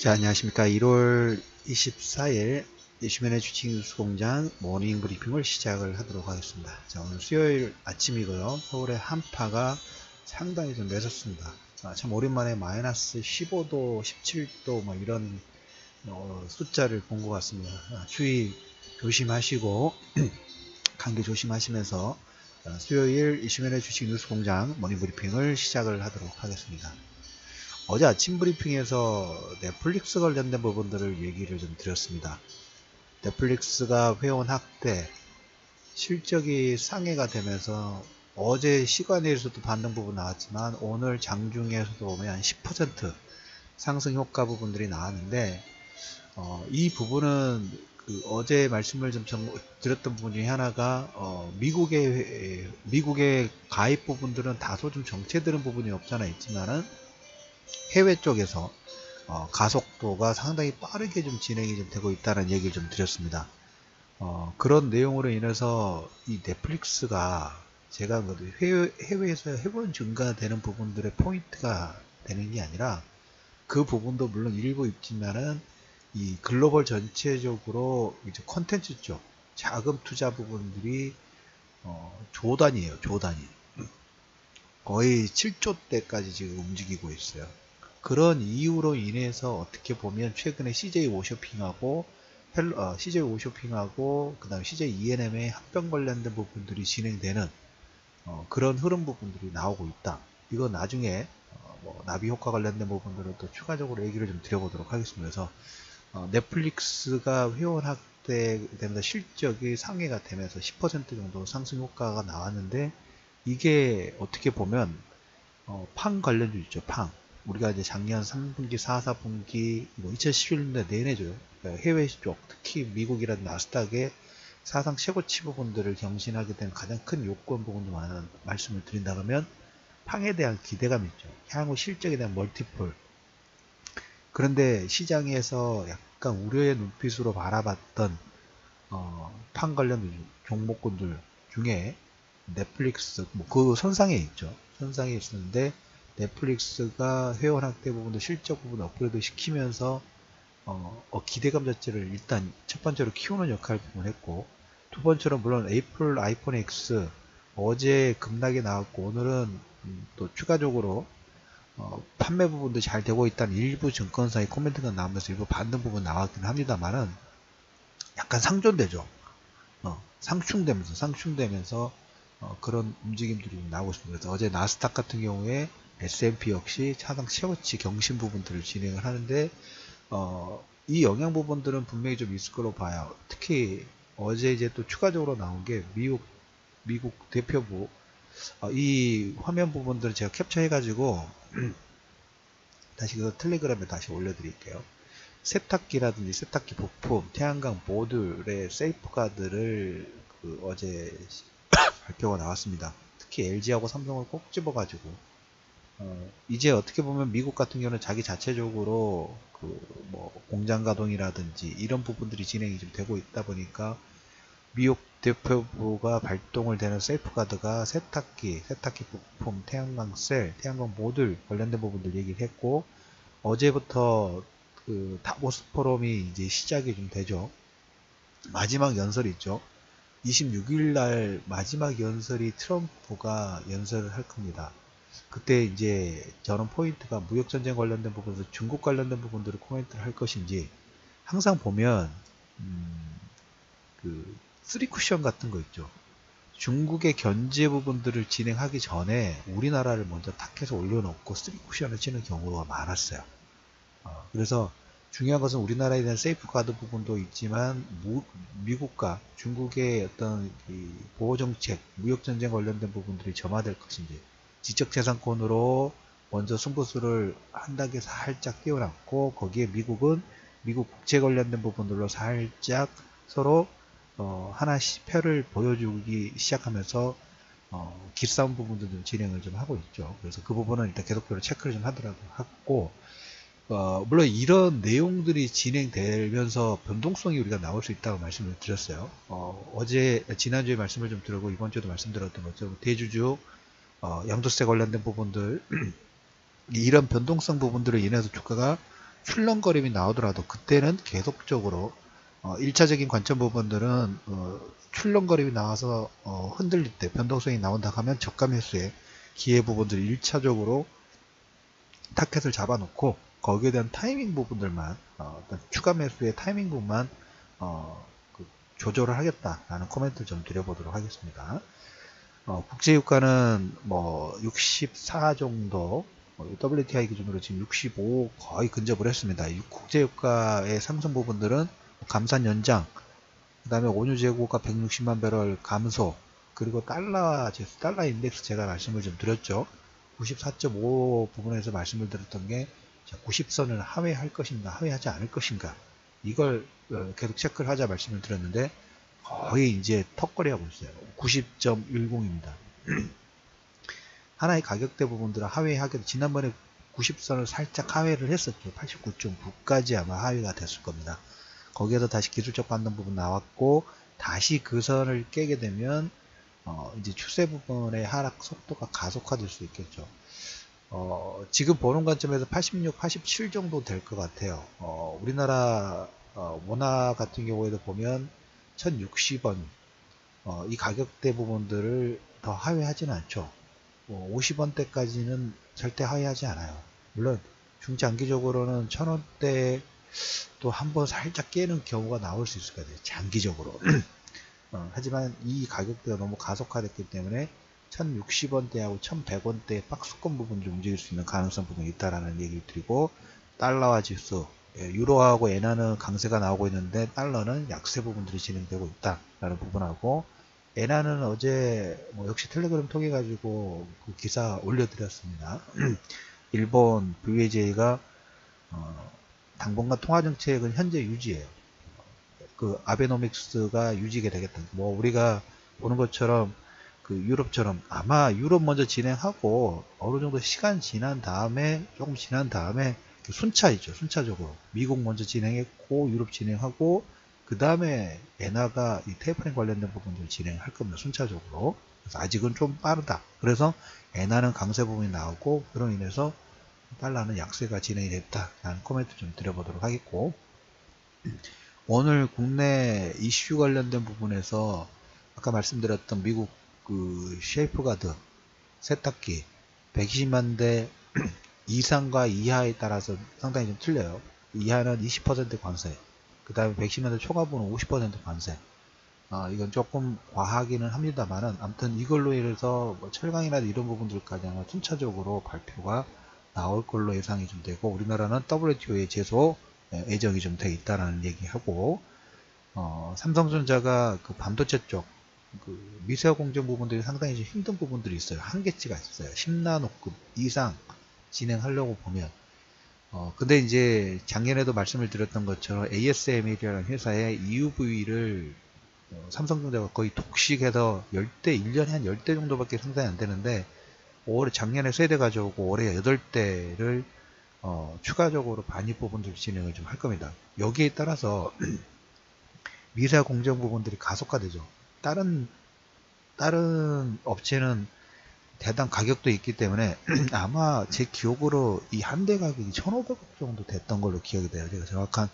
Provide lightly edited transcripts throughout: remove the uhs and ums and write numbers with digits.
자, 안녕하십니까. 1월 24일 이슈맨의 주식 뉴스 공장 모닝 브리핑을 시작을 하도록 하겠습니다. 자, 오늘 수요일 아침이고요. 서울의 한파가 상당히 좀 매섭습니다. 참 오랜만에 마이너스 15도, 17도 뭐 이런 숫자를 본 것 같습니다. 추위 조심하시고 감기 조심하시면서 수요일 이슈맨의 주식 뉴스 공장 모닝 브리핑을 시작을 하도록 하겠습니다. 어제 아침 브리핑에서 넷플릭스 관련된 부분들을 얘기를 좀 드렸습니다. 넷플릭스가 회원 확대, 실적이 상회가 되면서 어제 시간에서도 반등 부분 나왔지만 오늘 장중에서도 보면 10% 상승 효과 부분들이 나왔는데 이 부분은 어제 말씀을 좀 드렸던 부분 중에 하나가 미국의 가입 부분들은 다소 좀 정체되는 부분이 없잖아 있지만은 해외 쪽에서 가속도가 상당히 빠르게 좀 진행이 좀 되고 있다는 얘기를 좀 드렸습니다. 그런 내용으로 인해서 이 넷플릭스가 제가 해외에서 회원 증가되는 부분들의 포인트가 되는 게 아니라 그 부분도 물론 일부 있지만은 이 글로벌 전체적으로 이제 컨텐츠 쪽 자금 투자 부분들이 조 단위예요. 조 단위. 거의 7조 대까지 지금 움직이고 있어요. 그런 이유로 인해서 어떻게 보면 최근에 CJ 오쇼핑하고 CJ 오쇼핑하고 그다음 CJ E&M의 합병 관련된 부분들이 진행되는 그런 흐름 부분들이 나오고 있다. 이거 나중에 뭐 나비 효과 관련된 부분들은 또 추가적으로 얘기를 좀 드려보도록 하겠습니다. 그래서 넷플릭스가 회원 확대되면서 실적이 상회가 되면서 10% 정도 상승 효과가 나왔는데 이게 어떻게 보면 팡 관련주 있죠. 팡. 우리가 이제 작년 3분기, 4, 4분기, 뭐 2011년대 내내죠. 해외 쪽, 특히 미국이라는 나스닥의 사상 최고치 부분들을 경신하게 된 가장 큰 요건 부분도 많은 말씀을 드린다면 팡에 대한 기대감이 있죠. 향후 실적에 대한 멀티플. 그런데 시장에서 약간 우려의 눈빛으로 바라봤던 팡 관련 종목군들 중에 넷플릭스 그 선상에 있죠. 선상에 있었는데 넷플릭스가 회원 확대 부분도 실적 부분 업그레이드 시키면서 기대감 자체를 일단 첫 번째로 키우는 역할을 했고 두 번째로 물론 애플 아이폰 X 어제 급락이 나왔고 오늘은 또 추가적으로 판매 부분도 잘 되고 있다는 일부 증권사의 코멘트가 나오면서 일부 반등 부분 나왔긴 합니다만은 약간 상존되죠. 상충되면서 그런 움직임들이 나오고 있습니다. 그래서 어제 나스닥 같은 경우에 S&P 역시 차상 최고치 경신 부분들을 진행을 하는데 이 영향 부분들은 분명히 좀 있을 거로 봐요. 특히 어제 이제 또 추가적으로 나온 게 미국 대표부 이 화면 부분들을 제가 캡처해 가지고 다시 그 텔레그램에 다시 올려드릴게요. 세탁기라든지 세탁기 부품, 태양광 모듈의 세이프가드를 어제 발표가 나왔습니다. 특히 LG하고 삼성을 꼭 집어가지고 이제 어떻게 보면 미국 같은 경우는 자기 자체적으로 뭐 공장 가동이라든지 이런 부분들이 진행이 좀 되고 있다 보니까 미국 대표부가 발동을 되는 세이프가드가 세탁기 부품, 태양광 셀, 태양광 모듈 관련된 부분들 얘기를 했고 어제부터 다보스 포럼이 이제 시작이 좀 되죠. 마지막 연설이 있죠. 26일 날 마지막 연설이 트럼프가 연설을 할 겁니다. 그때 이제 저는 포인트가 무역전쟁 관련된 부분에서 중국 관련된 부분들을 코멘트를 할 것인지 항상 보면 쓰리 쿠션 같은 거 있죠. 중국의 견제 부분들을 진행하기 전에 우리나라를 먼저 탁해서 올려놓고 쓰리 쿠션을 치는 경우가 많았어요. 그래서 중요한 것은 우리나라에 대한 세이프가드 부분도 있지만 미국과 중국의 어떤 보호정책, 무역전쟁 관련된 부분들이 점화될 것인지 지적재산권으로 먼저 승부수를 한 단계 살짝 띄워놨고 거기에 미국은 미국 국채 관련된 부분들로 살짝 서로 하나씩 표를 보여주기 시작하면서 기싸움 부분도 좀 진행을 좀 하고 있죠. 그래서 그 부분은 일단 계속적으로 체크를 좀 하고 물론 이런 내용들이 진행되면서 변동성이 우리가 나올 수 있다고 말씀을 드렸어요. 지난주에 말씀을 좀 드리고 이번주에도 말씀드렸던 것처럼 대주주 양도세 관련된 부분들 이런 변동성 부분들로 인해서 주가가 출렁거림이 나오더라도 그때는 계속적으로 1차적인 관점 부분들은 출렁거림이 나와서 흔들릴 때 변동성이 나온다 하면 저가 매수의 기회 부분들 1차적으로 타켓을 잡아놓고 거기에 대한 타이밍 부분들만 어떤 추가 매수의 타이밍 부분만 조절을 하겠다라는 코멘트를 좀 드려보도록 하겠습니다. 국제유가는 뭐 64 정도, WTI 기준으로 지금 65 거의 근접을 했습니다. 국제유가의 상승 부분들은 감산 연장, 그 다음에 원유 재고가 160만 배럴 감소, 그리고 달러 인덱스 제가 말씀을 좀 드렸죠. 94.5 부분에서 말씀을 드렸던 게 90선을 하회할 것인가 하회하지 않을 것인가, 이걸 계속 체크를 하자 말씀을 드렸는데 거의 이제 턱걸이 하고 있어요. 90.10입니다. 하나의 가격대 부분들은 하회하게, 지난번에 90선을 살짝 하회를 했었죠. 89.9까지 아마 하회가 됐을 겁니다. 거기에서 다시 기술적 반등 부분 나왔고, 다시 그 선을 깨게 되면 이제 추세 부분의 하락 속도가 가속화될 수 있겠죠. 지금 보는 관점에서 86, 87 정도 될 것 같아요. 우리나라 원화 같은 경우에도 보면 1060원, 이 가격대 부분들을 더 하회하지는 않죠. 50원대까지는 절대 하회하지 않아요. 물론 중장기적으로는 1000원대 또 한번 살짝 깨는 경우가 나올 수 있을 거예요. 장기적으로. 하지만 이 가격대가 너무 가속화됐기 때문에 1060원대하고 1100원대 박스권 부분 좀 움직일 수 있는 가능성 부분이 있다라는 얘기를 드리고, 달러화 지수, 유로하고 엔화는 강세가 나오고 있는데 달러는 약세 부분들이 진행되고 있다라는 부분하고, 엔화는 어제 역시 텔레그램 통해 가지고 그 기사 올려드렸습니다. 일본 VJ가 당분간 통화정책은 현재 유지예요. 그 아베노믹스가 유지가 되겠다. 우리가 보는 것처럼 그 유럽처럼 아마 유럽 먼저 진행하고 어느 정도 시간 지난 다음에, 조금 지난 다음에 순차이죠. 순차적으로 미국 먼저 진행했고 유럽 진행하고 그 다음에 엔화가 이 테이퍼링 관련된 부분들을 진행할 겁니다. 순차적으로. 그래서 아직은 좀 빠르다. 그래서 엔화는 강세 부분이 나오고, 그로 인해서 달러는 약세가 진행이 됐다라는 코멘트 좀 드려보도록 하겠고, 오늘 국내 이슈 관련된 부분에서 아까 말씀드렸던 미국 그 쉐이프가드 세탁기 120만 대 이상과 이하에 따라서 상당히 좀 틀려요. 이하는 20% 관세, 그 다음에 110만 대 초과분은 50% 관세. 이건 조금 과하기는 합니다만은, 아무튼 이걸로 인해서 철강이나 이런 부분들까지 아마 순차적으로 발표가 나올 걸로 예상이 좀 되고, 우리나라는 WTO에 제소 예정이 좀 돼 있다라는 얘기하고, 삼성전자가 그 반도체 쪽 그 미세화 공정 부분들이 상당히 좀 힘든 부분들이 있어요. 한계치가 있어요. 10나노급 이상 진행하려고 보면. 근데 이제 작년에도 말씀을 드렸던 것처럼 ASML이라는 회사의 EUV를 삼성전자가 거의 독식해서 1년에 한 10대 정도밖에 생산이 안 되는데, 올해 작년에 3대 가져오고 올해 8대를 추가적으로 반입 부분들 진행을 좀 할 겁니다. 여기에 따라서 미세화 공정 부분들이 가속화되죠. 다른 업체는 대당 가격도 있기 때문에 아마 제 기억으로 이 한 대 가격이 1,500억 정도 됐던 걸로 기억이 돼요. 제가 정확한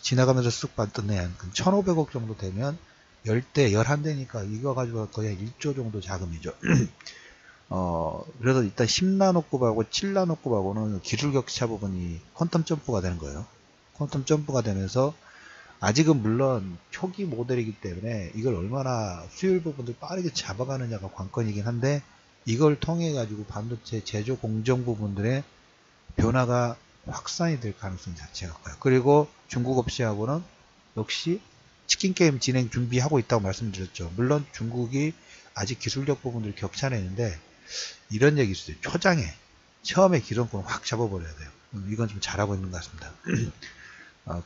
지나가면서 쓱 봤던 애 1,500억 정도 되면 10대, 11대니까 이거 가지고 거의 1조 정도 자금이죠. 그래서 일단 10나노급하고 7나노급하고는 기술 격차 부분이 퀀텀 점프가 되는 거예요. 퀀텀 점프가 되면서, 아직은 물론 초기 모델이기 때문에 이걸 얼마나 수율 부분들 빠르게 잡아가느냐가 관건이긴 한데, 이걸 통해 가지고 반도체 제조 공정 부분들의 변화가 확산이 될 가능성 자체가 커요. 그리고 중국 업체하고는 역시 치킨 게임 진행 준비하고 있다고 말씀드렸죠. 물론 중국이 아직 기술력 부분들 격차내는데, 이런 얘기 있어요. 초장에 처음에 기존권을 확 잡아버려야 돼요. 이건 좀 잘하고 있는 것 같습니다.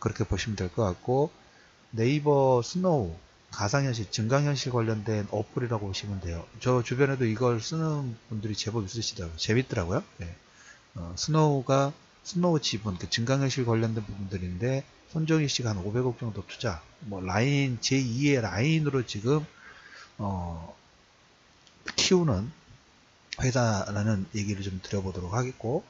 그렇게 보시면 될 것 같고, 네이버 스노우 가상현실, 증강현실 관련된 어플이라고 보시면 돼요. 저 주변에도 이걸 쓰는 분들이 제법 있으시더라고요. 재밌더라고요. 네. 스노우 지분, 그 증강현실 관련된 부분들인데, 손정희 씨가 한 500억 정도 투자, 라인, 제2의 라인으로 지금, 키우는 회사라는 얘기를 좀 드려보도록 하겠고,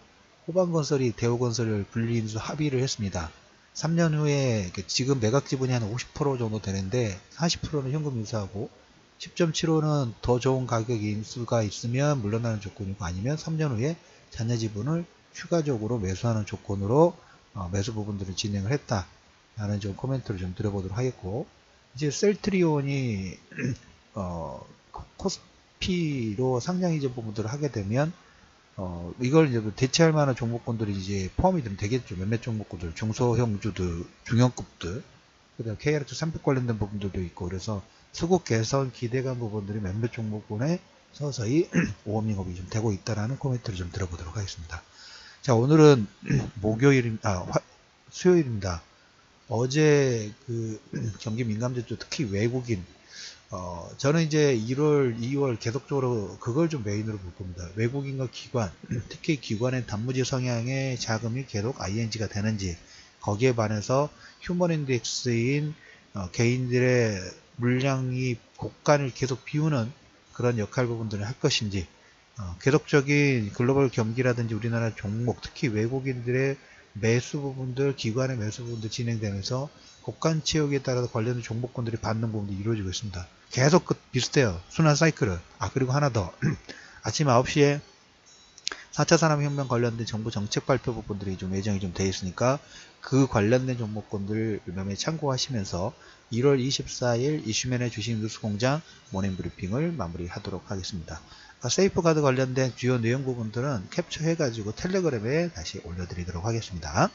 호반건설이 대우건설을 분리인수 합의를 했습니다. 3년 후에 지금 매각 지분이 한 50% 정도 되는데 40%는 현금 인수하고 10.75는 더 좋은 가격 인수가 있으면 물러나는 조건이고 아니면 3년 후에 잔여 지분을 추가적으로 매수하는 조건으로 매수 부분들을 진행을 했다라는 좀 코멘트를 좀 드려보도록 하겠고, 이제 셀트리온이 코스피로 상장 이전 부분들을 하게 되면 이걸 이제 대체할 만한 종목군들이 이제 포함이 되겠죠. 몇몇 종목군들, 중소형주들, 중형급들, 그다음 KRX 300 관련된 부분들도 있고, 그래서 수급 개선 기대감 부분들이 몇몇 종목군에 서서히 오업링업이 좀 되고 있다라는 코멘트를 좀 들어보도록 하겠습니다. 자, 오늘은 수요일입니다. 어제 그 경기 민감주 쪽 특히 외국인, 저는 이제 1월, 2월 계속적으로 그걸 좀 메인으로 볼 겁니다. 외국인과 기관, 특히 기관의 단무지 성향의 자금이 계속 ING가 되는지, 거기에 반해서 휴먼 인덱스인 개인들의 물량이 곡간을 계속 비우는 그런 역할 부분들을 할 것인지, 계속적인 글로벌 경기라든지 우리나라 종목, 특히 외국인들의 매수 부분들, 기관의 매수 부분들 진행되면서 곡간 채우기에 따라서 관련된 종목군들이 받는 부분도 이루어지고 있습니다. 계속 비슷해요. 순환 사이클은. 그리고 하나 더. 아침 9시에 4차 산업혁명 관련된 정부 정책 발표 부분들이 좀 예정이 좀 되어 있으니까 그 관련된 종목군들 몇몇 참고하시면서 1월 24일 이슈맨의 주식 뉴스 공장 모닝 브리핑을 마무리하도록 하겠습니다. 세이프가드 관련된 주요 내용 부분들은 캡처해가지고 텔레그램에 다시 올려드리도록 하겠습니다.